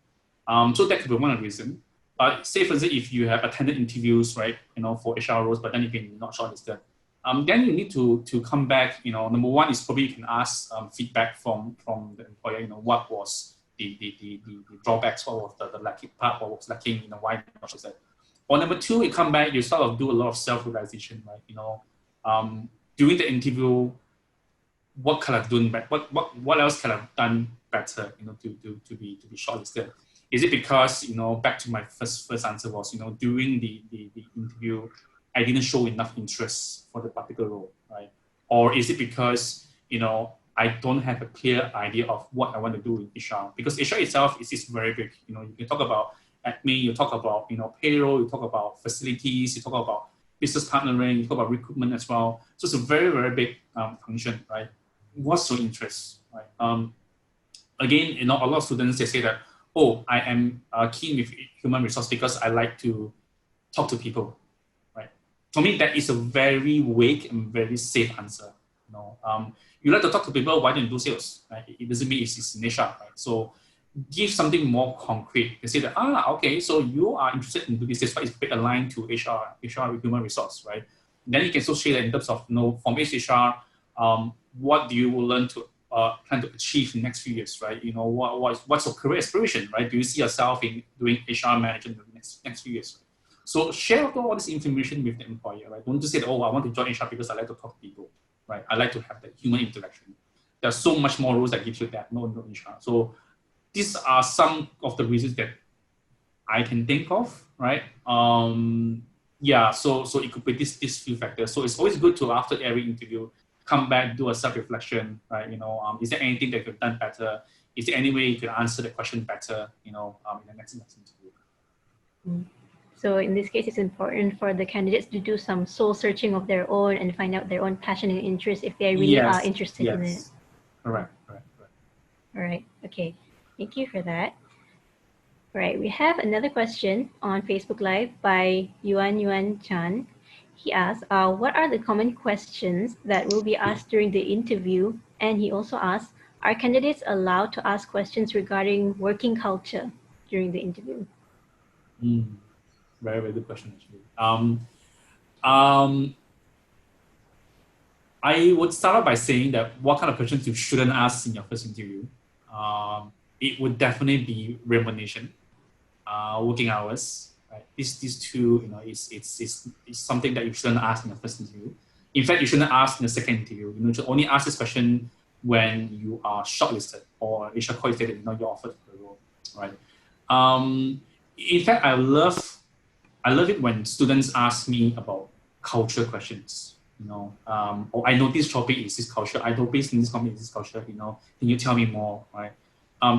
So that could be one of the reasons. Say for example, if you have attended interviews, right, for HR roles, but then you can not shortlisted, then you need to come back. Number one is probably you can ask feedback from the employer. What was the drawbacks, what was the lacking part, what was lacking, why not shortlisted. Or number two, you come back, you sort of do a lot of self-realization, right? During the interview, what could I have done better? What else could I have done better, to be shortlisted? Is it because, back to my first answer was, during the interview, I didn't show enough interest for the particular role, right? Or is it because, I don't have a clear idea of what I want to do in HR? Because HR itself is very big. You can talk about admin, you talk about, payroll, you talk about facilities, you talk about business partnering, you talk about recruitment as well. So it's a very, very big function, right? What's your interest, right? Again, a lot of students, they say that, oh, I am keen with human resource because I like to talk to people, right? For me, that is a very vague and very safe answer. You like to talk to people, why don't you do sales? Right? It doesn't mean it's in HR, right? So give something more concrete. You say that, okay, so you are interested in doing this, but it's very aligned to HR human resource, right? Then you can also share that in terms of, from HR, what do you learn to plan to achieve in the next few years, right? What's your career aspiration, right? Do you see yourself in doing HR management in the next few years? So share all this information with the employer, right? Don't just say, oh, I want to join HR because I like to talk to people, right? I like to have that human interaction. There's so much more roles that gives you that, no HR. So these are some of the reasons that I can think of, right? Yeah, so it could be these few factors. So it's always good to, after every interview, come back, do a self-reflection, right? Is there anything that you could have done better? Is there any way you could answer the question better, in the next interview? So in this case, it's important for the candidates to do some soul searching of their own and find out their own passion and interest if they really are interested in it. Correct. All right, okay. Thank you for that. All right, we have another question on Facebook Live by Yuan Chan. He asks, what are the common questions that will be asked during the interview? And he also asks, are candidates allowed to ask questions regarding working culture during the interview? Very, very good question, actually. I would start out by saying that what kind of questions you shouldn't ask in your first interview. It would definitely be remuneration, working hours. Right? These two, it's something that you shouldn't ask in the first interview. In fact, you shouldn't ask in the second interview. You should only ask this question when you are shortlisted or HR call you that you're offered the role, right? In fact, I love it when students ask me about culture questions. Or I know this topic is this culture. I know based in this company is this culture. Can you tell me more, right?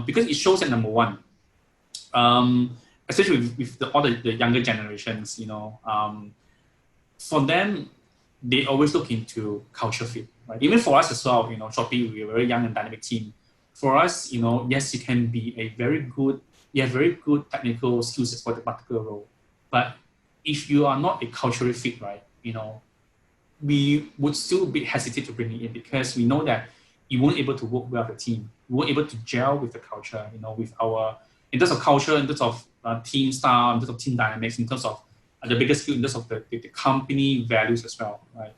Because it shows that number one, especially with all the younger generations, for them, they always look into culture fit, right? Even for us as well, Shopee, we're a very young and dynamic team. For us, yes, you can be you have very good technical skills for the particular role, but if you are not a cultural fit, right, we would still be hesitant to bring it in because we know that you won't able to work well with the team. You won't able to gel with the culture, with in terms of culture, in terms of team style, in terms of team dynamics, in terms of the biggest skill, in terms of the company values as well, right?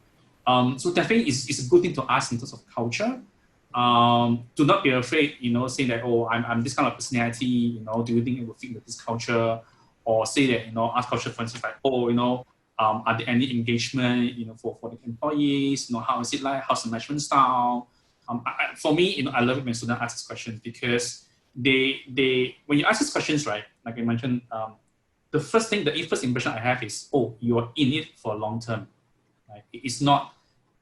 So definitely it's a good thing to ask in terms of culture. Do not be afraid, saying that, oh, I'm this kind of personality, do you think it will fit with this culture? Or say that, ask culture, for instance, like, oh, are there any engagement, for the employees? How is it like? How's the management style? For me, I love it when students ask this question because they when you ask these questions, right? Like I mentioned, the first impression I have is, oh, you are in it for long term. Right? It's not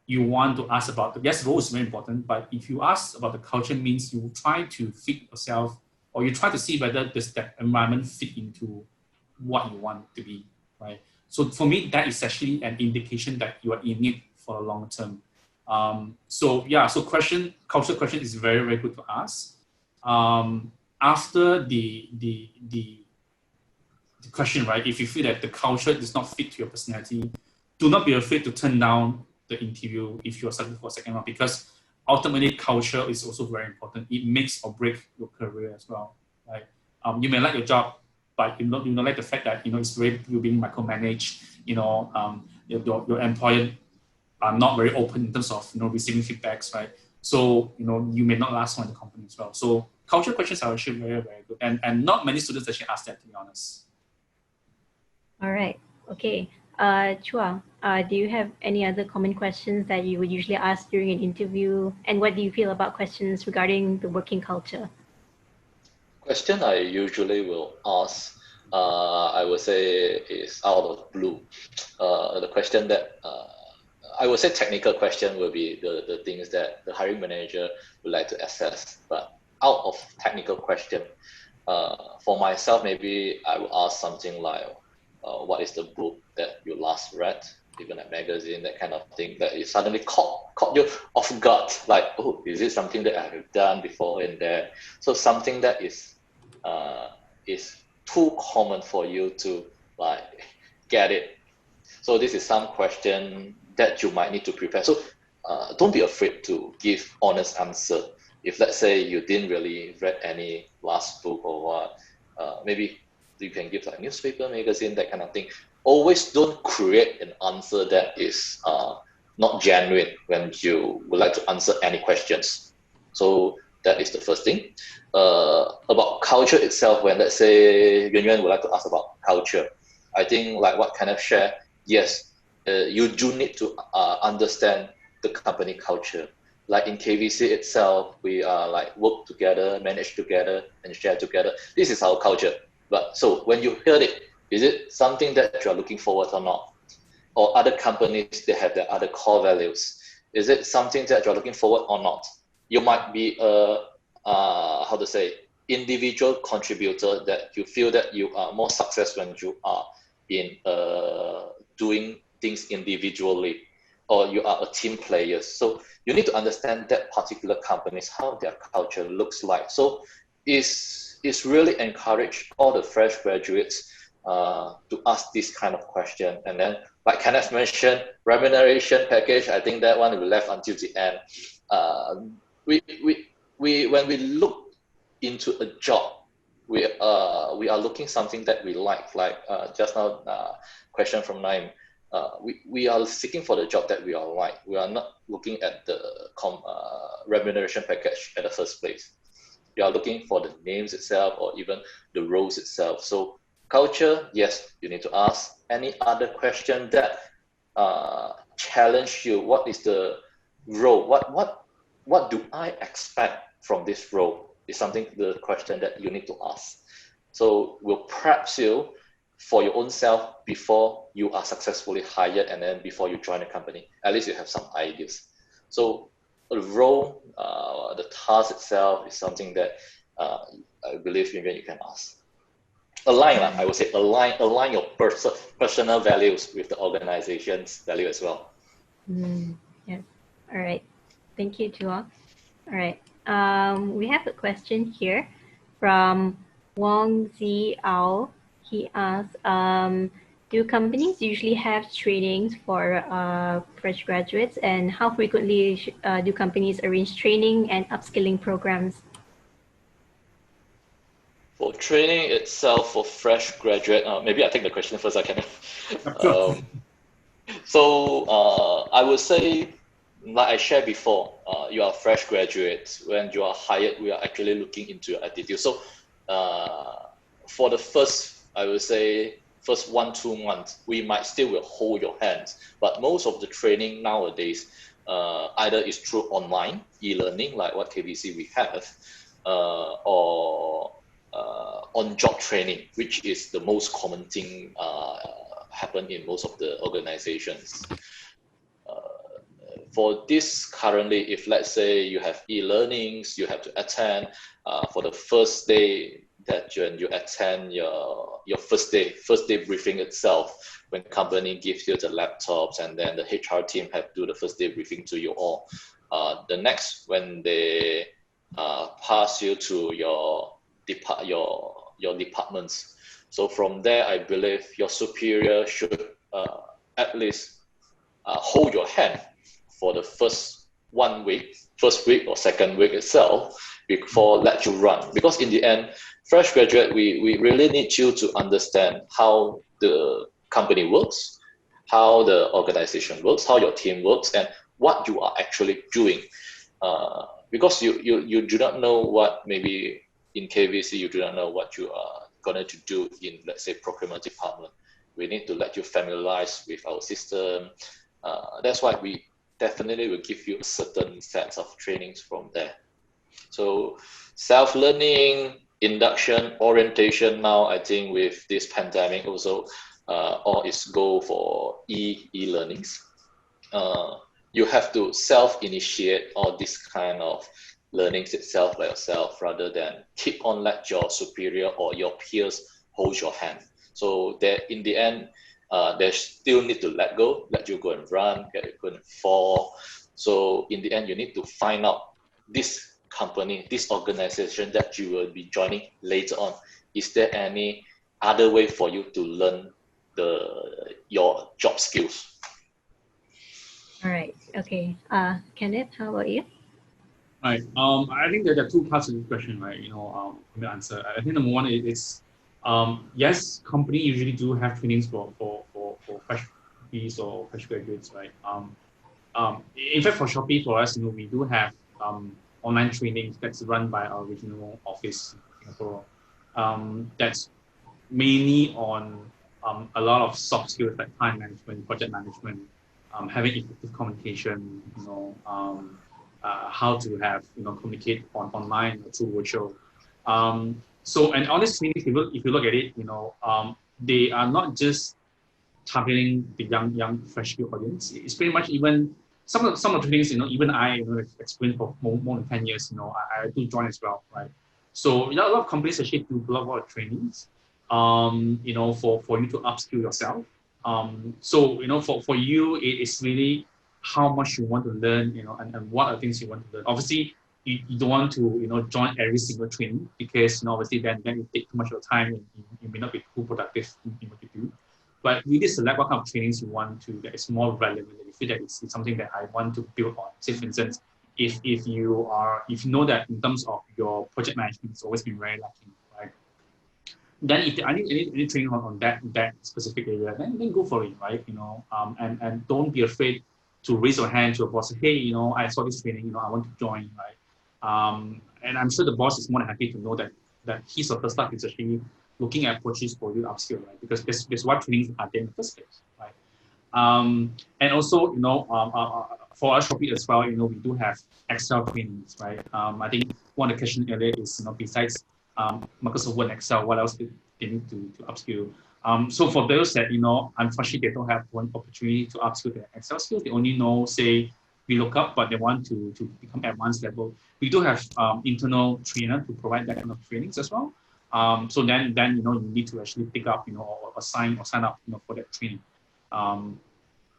you want to ask about yes, role is very important, but if you ask about the culture, means you try to fit yourself, or you try to see whether does that environment fit into what you want to be, right? So for me, that is actually an indication that you are in it for the long term. So culture question is very, very good to ask. After the question, right? If you feel that the culture does not fit to your personality, do not be afraid to turn down the interview if you're selected for a second round, because ultimately culture is also very important. It makes or breaks your career as well, right? You may like your job, but you don't like the fact that it's very, you're being micromanaged. Your employer are not very open in terms of receiving feedbacks, right? So you may not last long in the company as well. So culture questions are actually very, very good, and not many students actually ask that, to be honest. All right. Okay. Chua, do you have any other common questions that you would usually ask during an interview? And what do you feel about questions regarding the working culture? Question I usually will ask, I would say, is out of blue. The question that I would say technical question will be the things that the hiring manager would like to assess. But out of technical question, for myself, maybe I will ask something like, what is the book that you last read, even a magazine, that kind of thing, that it suddenly caught you off guard, like, oh, is it something that I have done before in there? So something that is too common for you to like get it. So this is some question that you might need to prepare. So don't be afraid to give honest answer. If let's say you didn't really read any last book or what, maybe you can give like newspaper, magazine, that kind of thing. Always don't create an answer that is not genuine when you would like to answer any questions. So that is the first thing. About culture itself, when let's say Yuan Yuan would like to ask about culture, I think like what Kenneth shared, yes, you do need to understand the company culture. Like in KVC itself, we are like work together, manage together, and share together. This is our culture. But so when you hear it, is it something that you are looking forward or not? Or other companies, they have their other core values. Is it something that you're looking forward or not? You might be a individual contributor that you feel that you are more successful when you are in doing things individually, or you are a team player. So you need to understand that particular companies, how their culture looks like. So it's really encourage all the fresh graduates to ask this kind of question. And then, like Kenneth mentioned, remuneration package, I think that one will be left until the end. When we look into a job, we are looking something that we like just now, question from Naim. We are seeking for the job that we are like. We are not looking at the remuneration package at the first place. We are looking for the names itself or even the roles itself. So culture, yes, you need to ask. Any other question that challenge you? What is the role? What do I expect from this role? Is something, the question that you need to ask. So we'll prep you for your own self before you are successfully hired, and then before you join the company. At least you have some ideas. So the role, the task itself is something that I believe you can ask. Align, I would say, align your personal values with the organization's value as well. Yes. All right. Thank you, Chua. All right. We have a question here from Wong Ziao. He asks, do companies usually have trainings for fresh graduates, and how frequently do companies arrange training and upskilling programs? For training itself for fresh graduate, maybe I take the question first, I can. I would say, like I shared before, you are a fresh graduate. When you are hired, we are actually looking into your attitude. So for the first, I would say, first 1-2 months, we might still will hold your hands. But most of the training nowadays, either is through online, e-learning, like what KVC we have, or on-job training, which is the most common thing happen in most of the organizations. For this currently, if let's say you have e-learnings, you have to attend for the first day, that when you attend your first day briefing itself, when company gives you the laptops and then the HR team have do the first day briefing to you all. The next, when they pass you to your departments. So from there, I believe your superior should at least hold your hand for the first week or second week itself before let you run. Because in the end, fresh graduate, we really need you to understand how the company works, how the organization works, how your team works, and what you are actually doing. Because you do not know what, maybe in KVC, you do not know what you are going to do in, let's say, procurement department. We need to let you familiarize with our system. That's why we definitely will give you a certain sets of trainings from there. So self-learning, induction, orientation now, I think with this pandemic also, all is go for e-learnings. You have to self-initiate all this kind of learnings itself by yourself rather than keep on let your superior or your peers hold your hand. So that in the end, they still need to let you go and run, get you go and fall. So in the end, you need to find out this company, this organization that you will be joining later on. Is there any other way for you to learn your job skills? All right. Okay. Kenneth, how about you? Right. I think there are two parts of this question, right? I'm going to answer. I think number one is yes, company usually do have trainings for fresh bees or fresh graduates, right? In fact, for Shopee, for us, we do have online trainings that's run by our regional office in Singapore. That's mainly on a lot of soft skills like time management, project management, having effective communication, how to have communicate online or through virtual. So, and honestly, if you look at it, they are not just targeting the young fresh audience. It's pretty much even some of the things, even I experienced for more than 10 years. I do join as well, right? So a lot of companies actually do a lot of trainings, for you to upskill yourself. So for you, it's really how much you want to learn, and what are things you want to learn. Obviously, you don't want to join every single training because obviously then you take too much of your time and you may not be too productive in what you do. But really select what kind of trainings you want to that is more relevant. That you feel that it's something that I want to build on. Say for instance, if you know that in terms of your project management, it's always been very lacking, right? Then if I need any training on that specific area, then go for it, right? And don't be afraid to raise your hand to a boss. Hey, I saw this training, I want to join, right? And I'm sure the boss is more than happy to know that his or her staff is actually looking at approaches for you to upskill, right? Because that's why trainings are there in the first place, right? And also, for our Shopee as well, we do have Excel trainings, right? I think one of the questions earlier is, besides Microsoft Word and Excel, what else they need to upskill? So for those that, unfortunately, they don't have one opportunity to upskill their Excel skills, they only know, say, VLOOKUP, but they want to become advanced level. We do have internal trainer to provide that kind of trainings as well. So then you need to actually pick up, or sign up, for that training.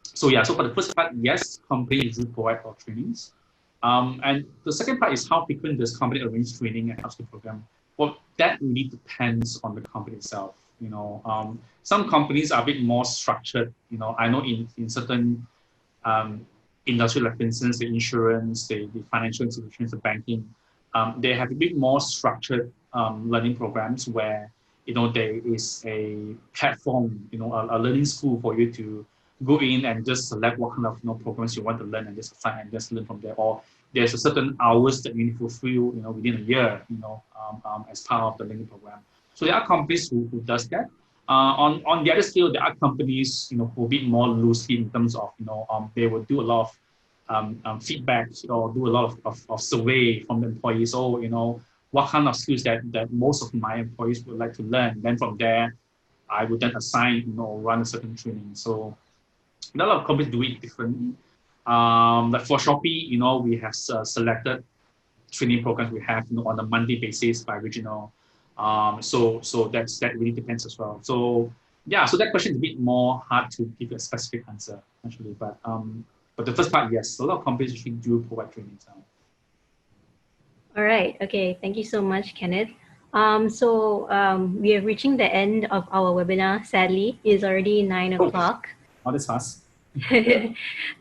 So for the first part, yes, companies do provide our trainings. And the second part is how frequent does company arrange training and upskill program? Well, that really depends on the company itself. Some companies are a bit more structured. I know in certain industry, like for instance, the insurance, the financial institutions, the banking, they have a bit more structured learning programs where there is a platform, a learning school for you to go in and just select what kind of programs you want to learn and just assign and just learn from there. Or there's a certain hours that you need to fulfill, within a year, as part of the learning program. So there are companies who does that. On the other scale, there are companies, who a bit more loosely in terms of, they will do a lot of feedback or do a lot of survey from the employees. So, what kind of skills that most of my employees would like to learn. Then from there, I would then assign, run a certain training. So a lot of companies do it differently. Like for Shopee, we have selected training programs we have, on a monthly basis by regional. So that really depends as well. So yeah, so that question is a bit more hard to give a specific answer actually, but the first part, yes, a lot of companies actually do provide trainings now. All right. Okay. Thank you so much, Kenneth. We are reaching the end of our webinar. Sadly, it's already 9 o'clock. Oh, that's fast.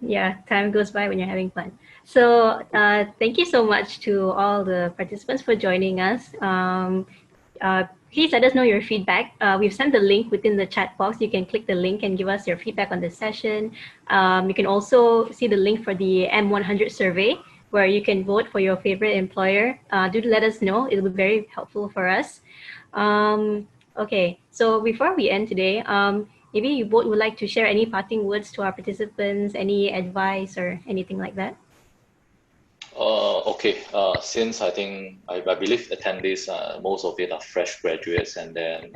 Yeah, time goes by when you're having fun. So thank you so much to all the participants for joining us. Please let us know your feedback. We've sent the link within the chat box. You can click the link and give us your feedback on the session. You can also see the link for the M100 survey, where you can vote for your favorite employer. Do let us know. It will be very helpful for us. Okay, so before we end today, maybe you both would like to share any parting words to our participants, any advice or anything like that? Okay, since I believe attendees, most of it are fresh graduates and then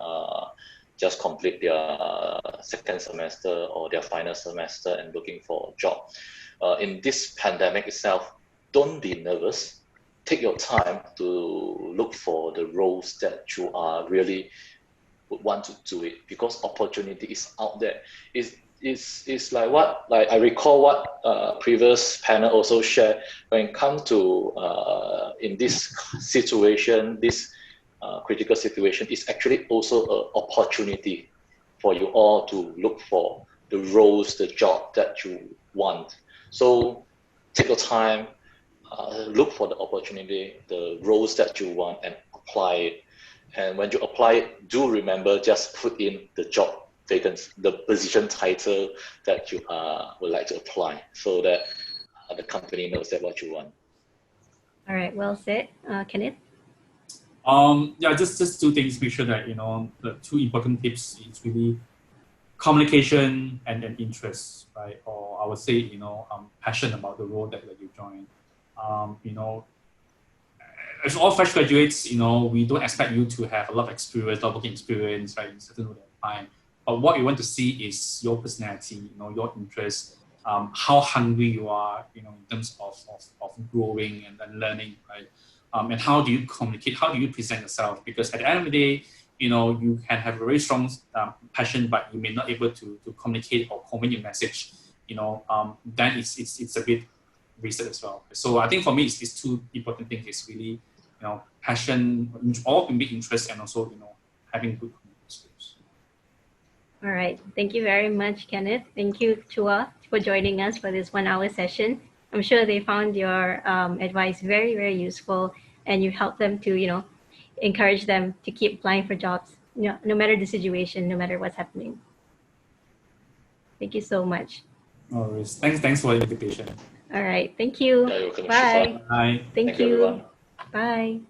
just complete their second semester or their final semester and looking for a job. In this pandemic itself, don't be nervous. Take your time to look for the roles that you are really would want to do it, because opportunity is out there. It's like I recall what previous panel also shared. When it comes to in this situation, this critical situation, is actually also an opportunity for you all to look for the roles, the job that you want. So take your time, look for the opportunity, the roles that you want, and apply it. And when you apply it, do remember, just put in the job vacancy, the position title that you would like to apply, so that the company knows that what you want. All right, well said. Kenneth? Yeah, just two things. Make sure that, the two important tips is really communication and interest, right? Or I would say, passion about the role that you join. As all fresh graduates, we don't expect you to have a lot of experience, a lot of working experience, right? In certain time. But what we want to see is your personality, your interest, how hungry you are, in terms of growing and then learning, right? And how do you communicate? How do you present yourself? Because at the end of the day, you can have a very strong passion, but you may not able to communicate or convey your message. Then it's a bit wasted as well. So I think for me, it's these two important things. Is really, passion, all can be interest, and also, having good communication skills. All right. Thank you very much, Kenneth. Thank you, Chua, for joining us for this 1 hour session. I'm sure they found your advice very, very useful, and you helped them to, encourage them to keep applying for jobs, no matter the situation, no matter what's happening. Thank you so much. No worries. Thanks for the invitation. All right. Thank you. Yeah, you're welcome, Bye. Shiffa. Bye. Thank you, you. everyone. Bye.